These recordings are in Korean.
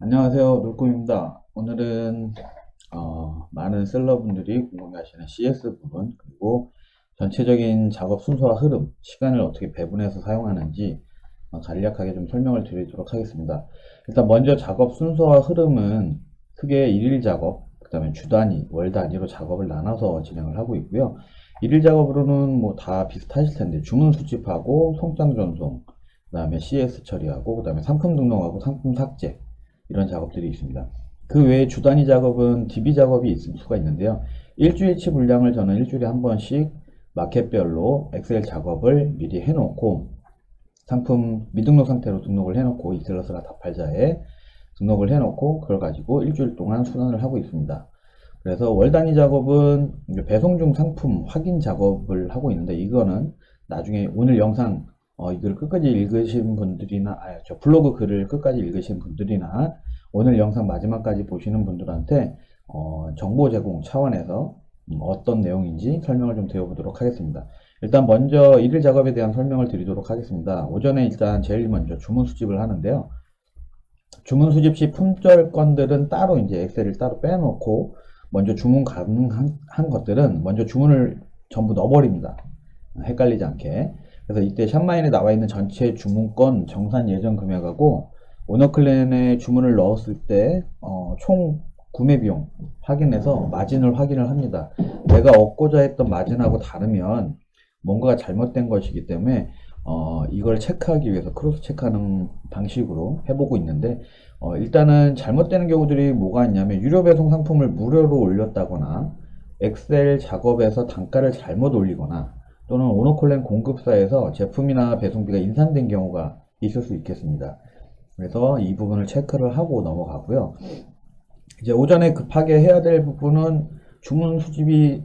안녕하세요. 놀꿈입니다. 오늘은 많은 셀러분들이 궁금해하시는 CS 부분, 그리고 전체적인 작업 순서와 흐름, 시간을 어떻게 배분해서 사용하는지 간략하게 좀 설명을 드리도록 하겠습니다. 일단 먼저 작업 순서와 흐름은 크게 일일 작업, 그 다음에 주 단위, 월 단위로 작업을 나눠서 진행을 하고 있고요. 일일 작업으로는 뭐 다 비슷하실 텐데 주문 수집하고 송장 전송, 그 다음에 CS 처리하고, 그 다음에 상품 등록하고 상품 삭제, 이런 작업들이 있습니다. 그 외에 주 단위 작업은 DB 작업이 있을 수가 있는데요. 일주일치 분량을 저는 일주일에 한 번씩 마켓별로 엑셀 작업을 미리 해놓고, 상품 미등록 상태로 등록을 해놓고, 이셀러스나 다팔자에 등록을 해놓고 그걸 가지고 일주일 동안 순환을 하고 있습니다. 그래서 월 단위 작업은 배송 중 상품 확인 작업을 하고 있는데, 이거는 나중에 오늘 영상 이걸 끝까지 읽으신 분들이나 저 블로그 글을 끝까지 읽으신 분들이나 오늘 영상 마지막까지 보시는 분들한테 정보 제공 차원에서 어떤 내용인지 설명을 좀 드려보도록 하겠습니다. 일단 먼저 일일 작업에 대한 설명을 드리도록 하겠습니다. 오전에 일단 제일 먼저 주문 수집을 하는데요. 주문 수집 시 품절 건들은 따로 이제 엑셀을 따로 빼놓고, 먼저 주문 가능한 것들은 먼저 주문을 전부 넣어버립니다. 헷갈리지 않게. 그래서 이때 샵마인에 나와 있는 전체 주문건 정산 예정 금액하고 오너클랜에 주문을 넣었을 때 총 구매 비용 확인해서 마진을 확인을 합니다. 내가 얻고자 했던 마진하고 다르면 뭔가가 잘못된 것이기 때문에 이걸 체크하기 위해서 크로스 체크하는 방식으로 해보고 있는데, 일단은 잘못되는 경우들이 뭐가 있냐면 유료 배송 상품을 무료로 올렸다거나, 엑셀 작업에서 단가를 잘못 올리거나, 또는 오너콜렌 공급사에서 제품이나 배송비가 인상된 경우가 있을 수 있겠습니다. 그래서 이 부분을 체크를 하고 넘어가고요. 이제 오전에 급하게 해야 될 부분은 주문 수집이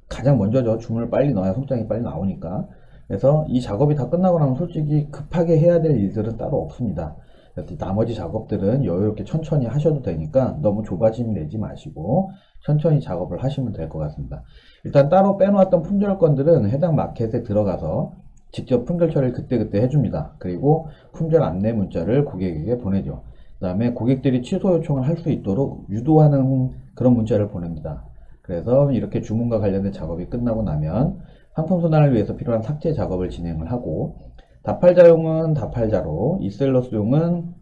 가장 먼저죠. 주문을 빨리 넣어야 송장이 빨리 나오니까. 그래서 이 작업이 다 끝나고 나면 솔직히 급하게 해야 될 일들은 따로 없습니다. 그래서 나머지 작업들은 여유롭게 천천히 하셔도 되니까 너무 조바심 내지 마시고 천천히 작업을 하시면 될 것 같습니다. 일단 따로 빼놓았던 품절 건들은 해당 마켓에 들어가서 직접 품절 처리를 그때그때 해줍니다. 그리고 품절 안내 문자를 고객에게 보내죠. 그 다음에 고객들이 취소 요청을 할 수 있도록 유도하는 그런 문자를 보냅니다. 그래서 이렇게 주문과 관련된 작업이 끝나고 나면 상품 순환을 위해서 필요한 삭제 작업을 진행을 하고, 다팔자용은 다팔자로, 이셀러스용은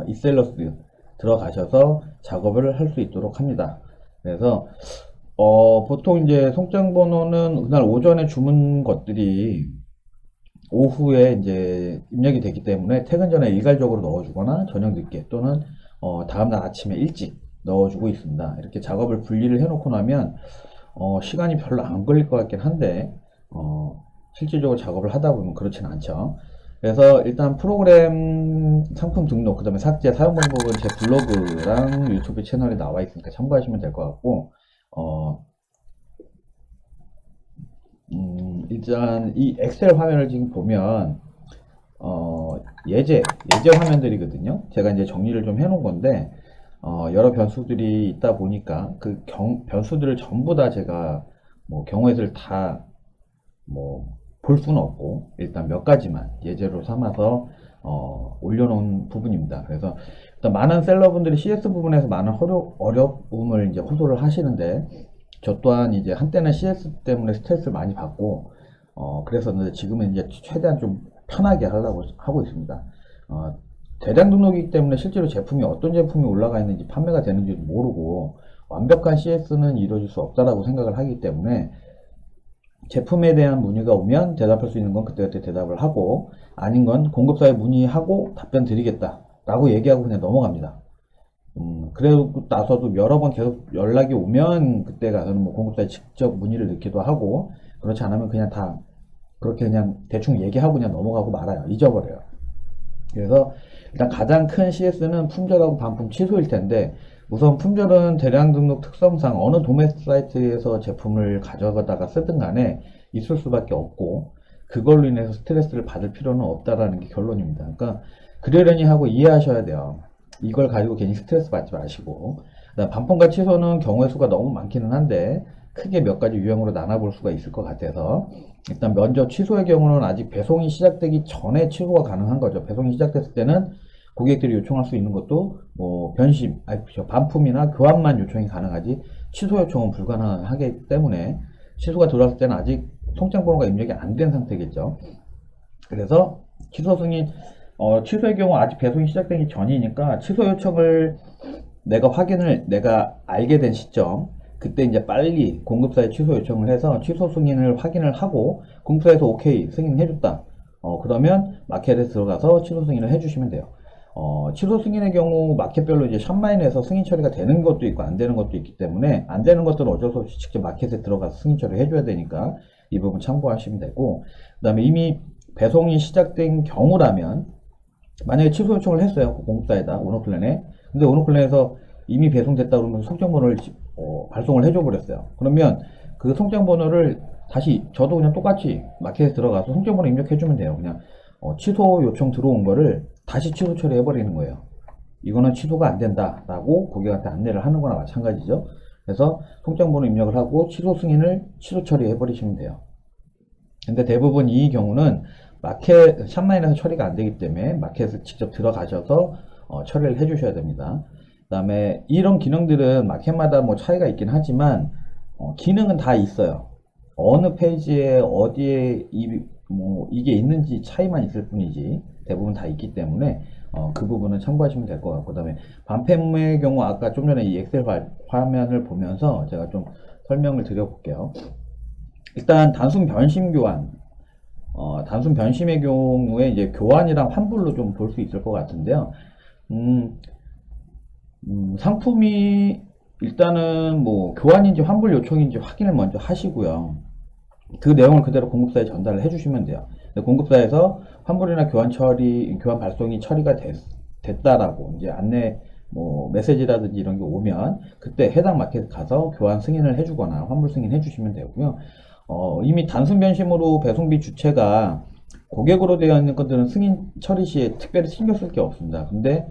이셀러스 들어가셔서 작업을 할 수 있도록 합니다. 그래서 보통 이제 송장 번호는 그날 오전에 주문 것들이 오후에 이제 입력이 되기 때문에 퇴근 전에 일괄적으로 넣어주거나 저녁 늦게, 또는 다음날 아침에 일찍 넣어주고 있습니다. 이렇게 작업을 분리를 해놓고 나면 시간이 별로 안 걸릴 것 같긴 한데 실질적으로 작업을 하다 보면 그렇지는 않죠. 그래서 일단 프로그램 상품 등록, 그 다음에 삭제 사용 방법은 제 블로그랑 유튜브 채널에 나와 있으니까 참고하시면 될 것 같고, 일단 이 엑셀 화면을 지금 보면 예제 화면들이거든요. 제가 이제 정리를 좀 해놓은 건데, 여러 변수들이 있다 보니까 그 변수들을 전부 다 제가 뭐 경우의 수를 다 뭐 볼 수는 없고, 일단 몇 가지만 예제로 삼아서 올려놓은 부분입니다. 그래서 일단 많은 셀러분들이 CS 부분에서 많은 어려움을 이제 호소를 하시는데, 저 또한 이제 한때는 CS 때문에 스트레스를 많이 받고 그래서 지금은 이제 최대한 좀 편하게 하려고 하고 있습니다. 대량 등록이기 때문에 실제로 제품이 어떤 제품이 올라가 있는지 판매가 되는지도 모르고 완벽한 CS는 이루어질 수 없다라고 생각을 하기 때문에, 제품에 대한 문의가 오면 대답할 수 있는 건 그때그때 대답을 하고, 아닌 건 공급사에 문의하고 답변 드리겠다 라고 얘기하고 그냥 넘어갑니다. 그러고 나서도 여러 번 계속 연락이 오면 그때 가서는 뭐 공급사에 직접 문의를 넣기도 하고, 그렇지 않으면 그냥 다 그렇게 그냥 대충 얘기하고 그냥 넘어가고 말아요. 잊어버려요. 그래서 일단 가장 큰 CS는 품절하고 반품 취소일 텐데, 우선 품절은 대량 등록 특성상 어느 도매 사이트에서 제품을 가져가다가 쓰든 간에 있을 수밖에 없고, 그걸로 인해서 스트레스를 받을 필요는 없다라는 게 결론입니다. 그러니까 그러려니 하고 이해하셔야 돼요. 이걸 가지고 괜히 스트레스 받지 마시고. 반품과 취소는 경우의 수가 너무 많기는 한데 크게 몇 가지 유형으로 나눠볼 수가 있을 것 같아서, 일단 먼저 취소의 경우는 아직 배송이 시작되기 전에 취소가 가능한 거죠. 배송이 시작됐을 때는 고객들이 요청할 수 있는 것도 뭐 변심, 반품이나 교환만 요청이 가능하지 취소 요청은 불가능하기 때문에 취소가 들어왔을 때는 아직 통장번호가 입력이 안 된 상태겠죠. 그래서 취소 승인, 취소의 경우 아직 배송이 시작되기 전이니까 취소 요청을 내가 알게 된 시점, 그때 이제 빨리 공급사에 취소 요청을 해서 취소 승인을 확인을 하고 공급사에서 오케이 승인해줬다. 그러면 마켓에 들어가서 취소 승인을 해주시면 돼요. 취소 승인의 경우 마켓별로 이제 샵마인에서 승인 처리가 되는 것도 있고 안 되는 것도 있기 때문에 안 되는 것들은 어쩔 수 없이 직접 마켓에 들어가서 승인 처리 해줘야 되니까 이 부분 참고하시면 되고, 그 다음에 이미 배송이 시작된 경우라면 만약에 취소 요청을 했어요 공급사에다 오너플랜에. 근데 오너플랜에서 이미 배송됐다 그러면 송장번호를 발송을 해줘 버렸어요. 그러면 그 송장번호를 다시 저도 그냥 똑같이 마켓에 들어가서 송장번호 입력해주면 돼요. 그냥 취소 요청 들어온 거를 다시 취소 처리해 버리는 거예요. 이거는 취소가 안 된다 라고 고객한테 안내를 하는 거나 마찬가지죠. 그래서 송장번호 입력을 하고 취소 승인을 취소 처리해 버리시면 돼요. 근데 대부분 이 경우는 마켓 샵라인에서 처리가 안 되기 때문에 마켓에 직접 들어가셔서 처리를 해 주셔야 됩니다. 그 다음에 이런 기능들은 마켓마다 뭐 차이가 있긴 하지만 기능은 다 있어요. 어느 페이지에 어디에 이게 있는지 차이만 있을 뿐이지 대부분 다 있기 때문에 그 부분은 참고하시면 될 것 같고, 그 다음에 반품의 경우 아까 좀 전에 이 엑셀 화면을 보면서 제가 좀 설명을 드려볼게요. 일단 단순 변심 교환, 단순 변심의 경우에 이제 교환이랑 환불로 좀 볼 수 있을 것 같은데요. 상품이 일단은 뭐 교환인지 환불 요청인지 확인을 먼저 하시고요. 그 내용을 그대로 공급사에 전달을 해주시면 돼요. 공급사에서 환불이나 교환 발송이 처리가 됐다라고 이제 안내 뭐 메시지라든지 이런 게 오면 그때 해당 마켓 가서 교환 승인을 해주거나 환불 승인 해주시면 되고요. 이미 단순 변심으로 배송비 주체가 고객으로 되어 있는 것들은 승인 처리 시에 특별히 신경 쓸 게 없습니다. 근데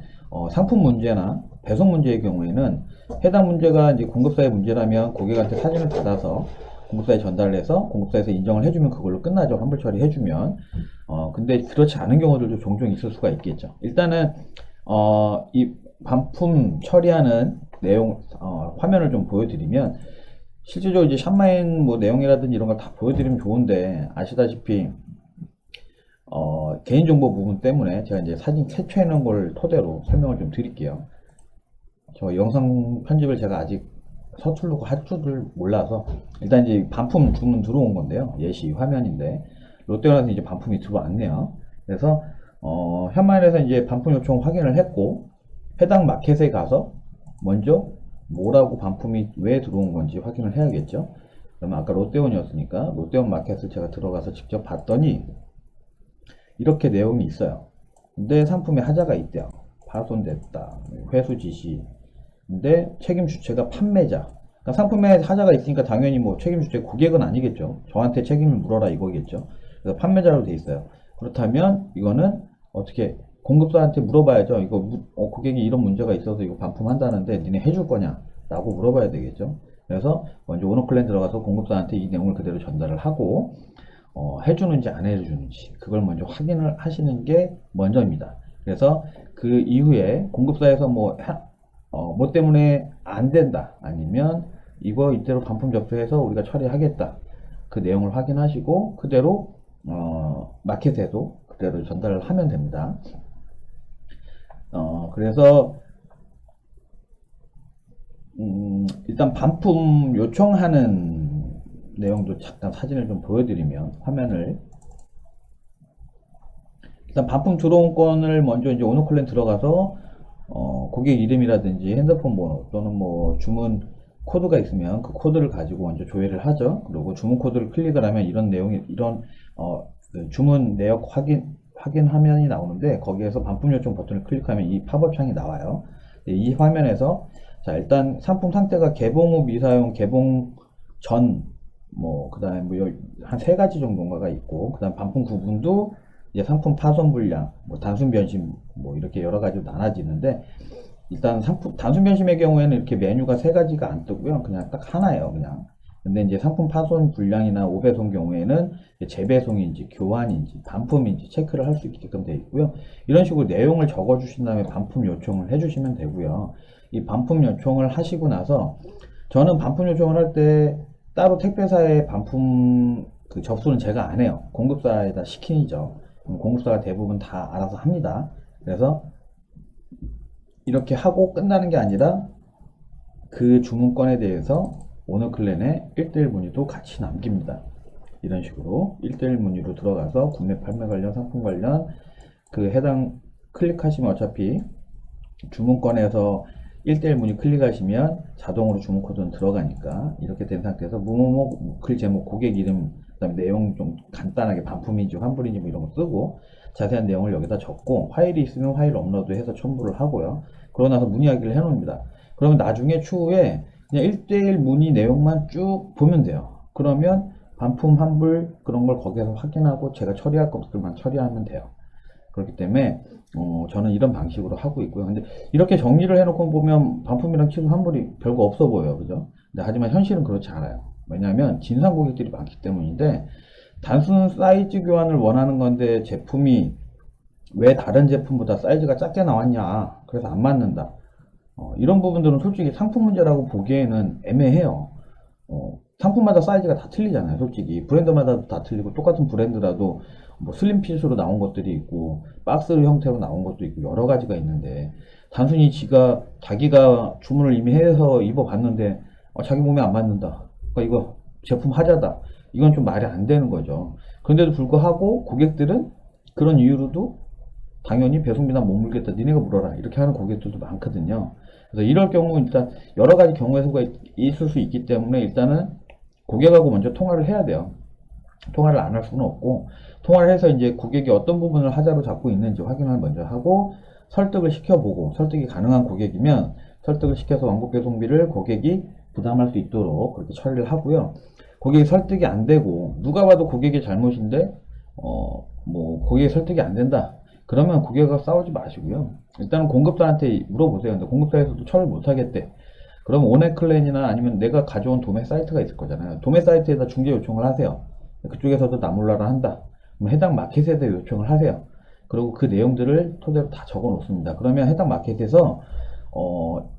상품 문제나 배송 문제의 경우에는 해당 문제가 이제 공급사의 문제라면 고객한테 사진을 받아서 공급사에 전달을 해서 공급사에서 인정을 해주면 그걸로 끝나죠. 환불 처리 해주면. 근데 그렇지 않은 경우들도 종종 있을 수가 있겠죠. 일단은 이 반품 처리하는 내용 화면을 좀 보여드리면, 실질적으로 이제 샵마인 뭐 내용이라든지 이런 걸 다 보여드리면 좋은데 아시다시피 개인정보 부분 때문에 제가 이제 사진 캡처해 놓은 걸 토대로 설명을 좀 드릴게요. 저 영상 편집을 제가 아직 서툴르고 할 줄을 몰라서 일단 이제 반품 주문 들어온 건데요. 예시 화면인데 롯데온에서 이제 반품이 들어왔네요. 그래서 샵마인에서 이제 반품 요청 확인을 했고 해당 마켓에 가서 먼저 뭐라고 반품이 왜 들어온 건지 확인을 해야겠죠. 그러면 아까 롯데온이었으니까 롯데온 마켓을 제가 들어가서 직접 봤더니 이렇게 내용이 있어요. 근데 상품에 하자가 있대요. 파손됐다, 회수 지시. 근데 책임 주체가 판매자. 그러니까 상품에 하자가 있으니까 당연히 뭐 책임 주체 고객은 아니겠죠. 저한테 책임을 물어라 이거겠죠. 그래서 판매자로 돼 있어요. 그렇다면 이거는 어떻게 공급사한테 물어봐야죠. 이거 고객이 이런 문제가 있어서 이거 반품한다는데 니네 해줄 거냐? 라고 물어봐야 되겠죠. 그래서 먼저 오너클랜 들어가서 공급사한테 이 내용을 그대로 전달을 하고 해주는지 안 해주는지 그걸 먼저 확인을 하시는 게 먼저입니다. 그래서 그 이후에 공급사에서 뭐 때문에 안 된다 아니면 이거 이대로 반품 접수해서 우리가 처리하겠다 그 내용을 확인하시고 그대로 마켓에도 그대로 전달을 하면 됩니다. 그래서 일단 반품 요청하는 내용도 잠깐 사진을 좀 보여드리면 화면을, 일단 반품 들어온 건을 먼저 이제 오너클랜 들어가서 고객 이름이라든지 핸드폰 번호 또는 뭐 주문 코드가 있으면 그 코드를 가지고 먼저 조회를 하죠. 그리고 주문 코드를 클릭을 하면 이런 내용이 그 주문 내역 확인 화면이 나오는데 거기에서 반품 요청 버튼을 클릭하면 이 팝업 창이 나와요. 이 화면에서 자 일단 상품 상태가 개봉 후 미사용, 개봉 전 뭐 그다음에 뭐 한 세 가지 정도가 있고, 그다음 반품 구분도 이제 상품 파손 불량, 뭐 단순 변심 뭐 이렇게 여러 가지로 나눠지는데, 일단 단순 변심의 경우에는 이렇게 메뉴가 세 가지가 안 뜨고요. 그냥 딱 하나예요. 그냥 근데 이제 상품 파손 불량이나 오배송 경우에는 재배송인지 교환인지 반품인지 체크를 할 수 있게끔 되어 있고요. 이런 식으로 내용을 적어 주신 다음에 반품 요청을 해 주시면 되고요. 이 반품 요청을 하시고 나서 저는 반품 요청을 할 때 따로 택배사에 반품 그 접수는 제가 안 해요. 공급사에다 시키죠. 공급사가 대부분 다 알아서 합니다. 그래서 이렇게 하고 끝나는 게 아니라 그 주문건에 대해서 오너클랜에 1대1 문의도 같이 남깁니다. 이런 식으로 1대1 문의로 들어가서 구매 판매 관련 상품 관련 그 해당 클릭하시면 어차피 주문건에서 1대1 문의 클릭하시면 자동으로 주문 코드는 들어가니까 이렇게 된 상태에서 뭐뭐뭐 글 제목 고객 이름 그다음에 내용 좀 간단하게 반품인지 환불인지 뭐 이런 거 쓰고 자세한 내용을 여기다 적고 파일이 있으면 파일 업로드해서 첨부를 하고요. 그러고 나서 문의하기를 해놓습니다. 그러면 나중에 추후에 그냥 1대1 문의 내용만 쭉 보면 돼요. 그러면 반품 환불 그런 걸 거기에서 확인하고 제가 처리할 것들만 처리하면 돼요. 그렇기 때문에 저는 이런 방식으로 하고 있고요. 근데 이렇게 정리를 해놓고 보면 반품이랑 취소 환불이 별거 없어 보여요. 그죠? 근데 하지만 현실은 그렇지 않아요. 왜냐하면 진상 고객들이 많기 때문인데 단순 사이즈 교환을 원하는 건데 제품이 왜 다른 제품보다 사이즈가 작게 나왔냐 그래서 안 맞는다. 이런 부분들은 솔직히 상품 문제라고 보기에는 애매해요. 상품마다 사이즈가 다 틀리잖아요. 솔직히 브랜드마다 다 틀리고 똑같은 브랜드라도 뭐 슬림핏으로 나온 것들이 있고 박스 형태로 나온 것도 있고 여러 가지가 있는데 단순히 자기가 주문을 이미 해서 입어봤는데 자기 몸에 안 맞는다. 그러니까 이거 제품 하자다. 이건 좀 말이 안 되는 거죠. 그런데도 불구하고 고객들은 그런 이유로도 당연히 배송비나 못 물겠다. 니네가 물어라. 이렇게 하는 고객들도 많거든요. 그래서 이럴 경우 일단 여러 가지 경우의 수가 있을 수 있기 때문에 일단은 고객하고 먼저 통화를 해야 돼요. 통화를 안 할 수는 없고 통화를 해서 이제 고객이 어떤 부분을 하자로 잡고 있는지 확인을 먼저 하고 설득을 시켜보고 설득이 가능한 고객이면 설득을 시켜서 왕복 배송비를 고객이 부담할 수 있도록 그렇게 처리를 하고요. 고객이 설득이 안 되고 누가 봐도 고객의 잘못인데 뭐 고객이 설득이 안 된다. 그러면 고객과 싸우지 마시고요. 일단은 공급사한테 물어보세요. 근데 공급사에서도 처리를 못 하겠대. 그럼 오네클랜이나 아니면 내가 가져온 도매 사이트가 있을 거잖아요. 도매 사이트에다 중개 요청을 하세요. 그쪽에서도 나몰라라 한다. 그럼 해당 마켓에다 요청을 하세요. 그리고 그 내용들을 토대로 다 적어 놓습니다. 그러면 해당 마켓에서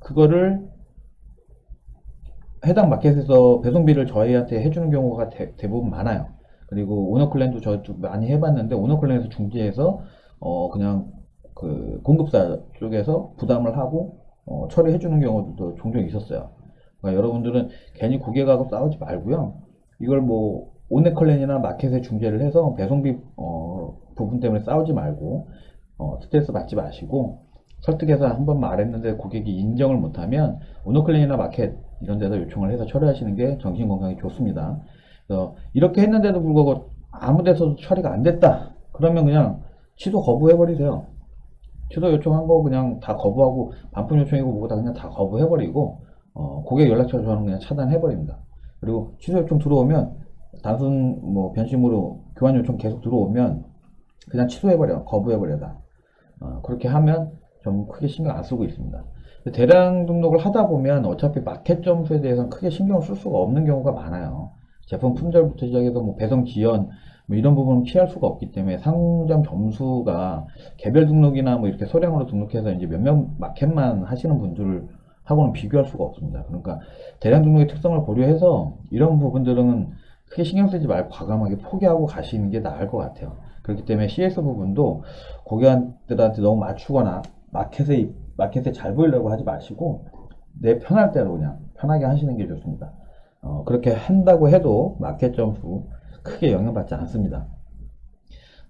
그거를 해당 마켓에서 배송비를 저희한테 해주는 경우가 대부분 많아요. 그리고 오너클랜도 저도 많이 해봤는데 오너클랜에서 중개해서 그냥 그 공급사 쪽에서 부담을 하고 처리해주는 경우도 종종 있었어요. 그러니까 여러분들은 괜히 고객하고 싸우지 말고요. 이걸 뭐 오네클랜이나 마켓에 중개를 해서 배송비 부분 때문에 싸우지 말고 스트레스 받지 마시고 설득해서 한번 말했는데 고객이 인정을 못하면 오너클랜이나 마켓 이런 데서 요청을 해서 처리하시는 게 정신 건강에 좋습니다. 그래서 이렇게 했는데도 불구하고 아무 데서도 처리가 안 됐다. 그러면 그냥 취소 거부해버리세요. 취소 요청한 거 그냥 다 거부하고 반품 요청이고 뭐고 다 그냥 다 거부해버리고 고객 연락처 저는 그냥 차단해버립니다. 그리고 취소 요청 들어오면 단순 뭐 변심으로 교환 요청 계속 들어오면 그냥 취소해버려 거부해버려다. 그렇게 하면 좀 크게 신경 안 쓰고 있습니다. 대량 등록을 하다 보면 어차피 마켓 점수에 대해서는 크게 신경을 쓸 수가 없는 경우가 많아요. 제품 품절부터 시작해서 뭐 배송 지연 뭐 이런 부분은 피할 수가 없기 때문에 상점 점수가 개별 등록이나 뭐 이렇게 소량으로 등록해서 이제 몇몇 마켓만 하시는 분들하고는 비교할 수가 없습니다. 그러니까 대량 등록의 특성을 고려해서 이런 부분들은 크게 신경 쓰지 말고 과감하게 포기하고 가시는 게 나을 것 같아요. 그렇기 때문에 CS 부분도 고객들한테 너무 맞추거나 마켓에 잘 보이려고 하지 마시고 내 편할 대로 그냥 편하게 하시는 게 좋습니다. 그렇게 한다고 해도 마켓 점수 크게 영향받지 않습니다.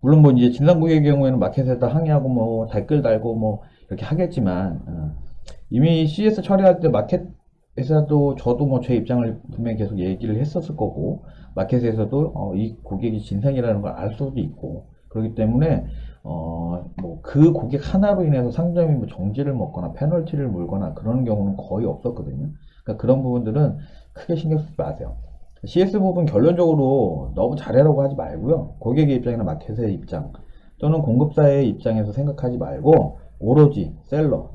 물론 뭐 이제 진상 고객의 경우에는 마켓에다 항의하고 뭐 댓글 달고 뭐 이렇게 하겠지만 이미 CS 처리할 때 마켓에서도 저도 뭐 제 입장을 분명히 계속 얘기를 했었을 거고 마켓에서도 이 고객이 진상이라는 걸 알 수도 있고 그렇기 때문에 뭐 그 고객 하나로 인해서 상점이 뭐 정지를 먹거나 페널티를 물거나 그런 경우는 거의 없었거든요. 그러니까 그런 부분들은 크게 신경 쓰지 마세요. CS 부분 결론적으로 너무 잘하라고 하지 말고요. 고객의 입장이나 마켓의 입장 또는 공급사의 입장에서 생각하지 말고 오로지 셀러,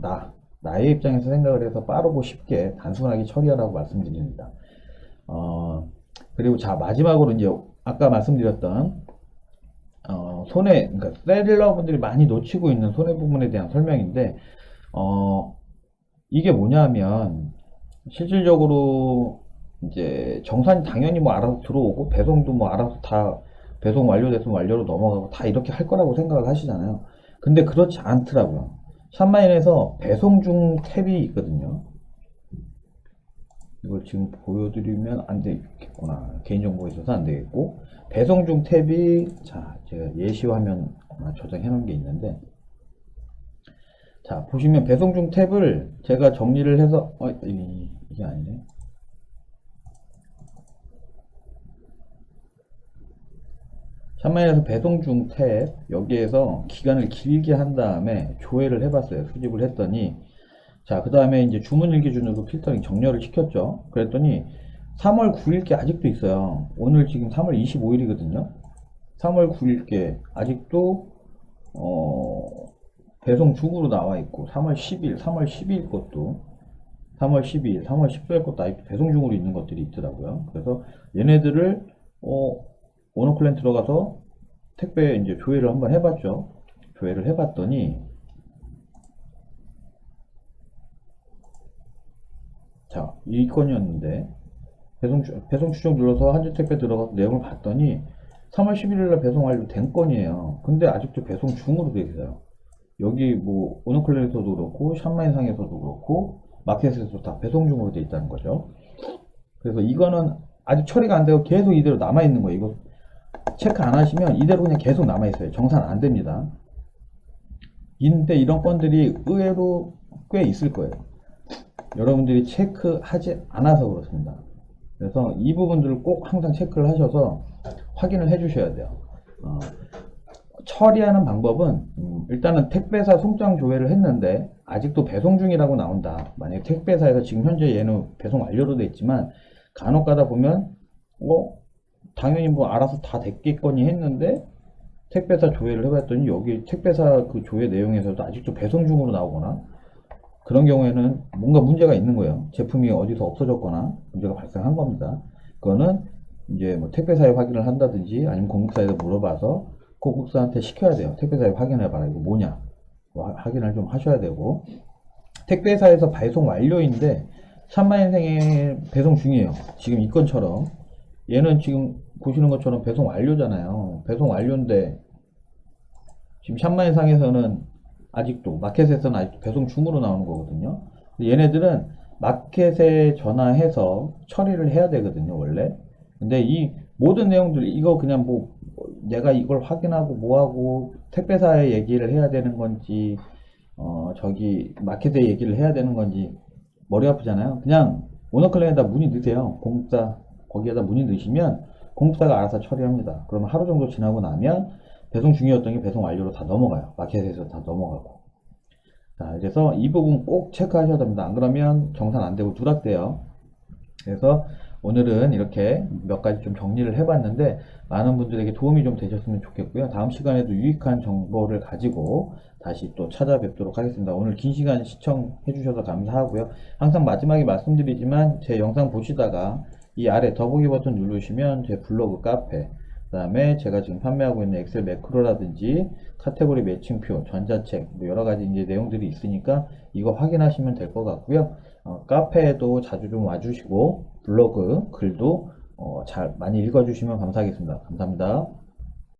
나의 입장에서 생각을 해서 빠르고 쉽게 단순하게 처리하라고 말씀드립니다. 그리고 자, 마지막으로 이제 아까 말씀드렸던 그러니까 셀러분들이 많이 놓치고 있는 손해 부분에 대한 설명인데, 이게 뭐냐면, 실질적으로 이제 정산이 당연히 뭐 알아서 들어오고, 배송도 뭐 알아서 다 배송 완료됐으면 완료로 넘어가고, 다 이렇게 할 거라고 생각을 하시잖아요. 근데 그렇지 않더라고요. 샵마인에서 배송 중 탭이 있거든요. 이걸 지금 보여드리면 안 되겠구나. 개인정보가 있어서 안 되겠고. 배송 중 탭이, 자, 제가 예시 화면 저장해 놓은 게 있는데, 자, 보시면 배송 중 탭을 제가 정리를 해서, 이게 아니네. 샵마인에서 배송 중 탭, 여기에서 기간을 길게 한 다음에 조회를 해봤어요. 수집을 했더니, 자, 그 다음에 이제 주문일 기준으로 필터링 정렬을 시켰죠. 그랬더니 3월 9일께 아직도 있어요. 오늘 지금 3월 25일이거든요. 3월 9일께 아직도 배송 중으로 나와 있고 3월 10일, 3월 12일 것도 3월 12일, 3월 14일 것도 아직도 배송 중으로 있는 것들이 있더라고요. 그래서 얘네들을 오너클랜 들어가서 택배 이제 조회를 한번 해봤죠. 조회를 해봤더니 자, 이 건이었는데 배송 추적 눌러서 한주 택배 들어가서 내용을 봤더니 3월 11일날 배송 완료된 건이에요. 근데 아직도 배송 중으로 돼 있어요. 여기 뭐 오너클랜에서도 그렇고 샵마인상에서도 그렇고 마켓에서도 다 배송 중으로 돼 있다는 거죠. 그래서 이거는 아직 처리가 안 되고 계속 이대로 남아 있는 거예요. 이거 체크 안 하시면 이대로 그냥 계속 남아 있어요. 정산 안 됩니다. 근데 이런 건들이 의외로 꽤 있을 거예요. 여러분들이 체크하지 않아서 그렇습니다. 그래서 이 부분들을 꼭 항상 체크를 하셔서 확인을 해 주셔야 돼요. 처리하는 방법은 일단은 택배사 송장 조회를 했는데 아직도 배송 중이라고 나온다. 만약에 택배사에서 지금 현재 얘는 배송 완료로 돼 있지만 간혹 가다 보면 당연히 뭐 알아서 다 됐겠거니 했는데 택배사 조회를 해봤더니 여기 택배사 그 조회 내용에서도 아직도 배송 중으로 나오거나 그런 경우에는 뭔가 문제가 있는 거예요. 제품이 어디서 없어졌거나 문제가 발생한 겁니다. 그거는 이제 뭐 택배사에 확인을 한다든지 아니면 공급사에서 물어봐서 공급사한테 시켜야 돼요. 택배사에 확인해 봐라. 이거 뭐냐? 확인을 좀 하셔야 되고. 택배사에서 배송 완료인데 샵마인생에 배송 중이에요. 지금 이 건처럼. 얘는 지금 보시는 것처럼 배송 완료잖아요. 배송 완료인데 지금 샵마인상에서는 아직도 마켓에서는 아직도 배송 중으로 나오는 거거든요. 얘네들은 마켓에 전화해서 처리를 해야 되거든요, 원래. 근데 이 모든 내용들 이거 그냥 뭐 내가 이걸 확인하고 뭐하고 택배사에 얘기를 해야 되는 건지 저기 마켓에 얘기를 해야 되는 건지 머리 아프잖아요. 그냥 오너클랜에다 문의 넣으세요. 공급사 거기에다 문의 넣으시면 공급사가 알아서 처리합니다. 그러면 하루 정도 지나고 나면 배송 중이었던 게 배송 완료로 다 넘어가요. 마켓에서 다 넘어가고. 자, 그래서 이 부분 꼭 체크하셔야 됩니다. 안 그러면 정산 안 되고 누락돼요. 그래서 오늘은 이렇게 몇 가지 좀 정리를 해봤는데 많은 분들에게 도움이 좀 되셨으면 좋겠고요. 다음 시간에도 유익한 정보를 가지고 다시 또 찾아뵙도록 하겠습니다. 오늘 긴 시간 시청해 주셔서 감사하고요. 항상 마지막에 말씀드리지만 제 영상 보시다가 이 아래 더보기 버튼 누르시면 제 블로그 카페 그 다음에 제가 지금 판매하고 있는 엑셀 매크로라든지 카테고리 매칭표, 전자책 뭐 여러가지 이제 내용들이 있으니까 이거 확인하시면 될 것 같고요. 카페에도 자주 좀 와주시고 블로그 글도 잘 많이 읽어주시면 감사하겠습니다. 감사합니다.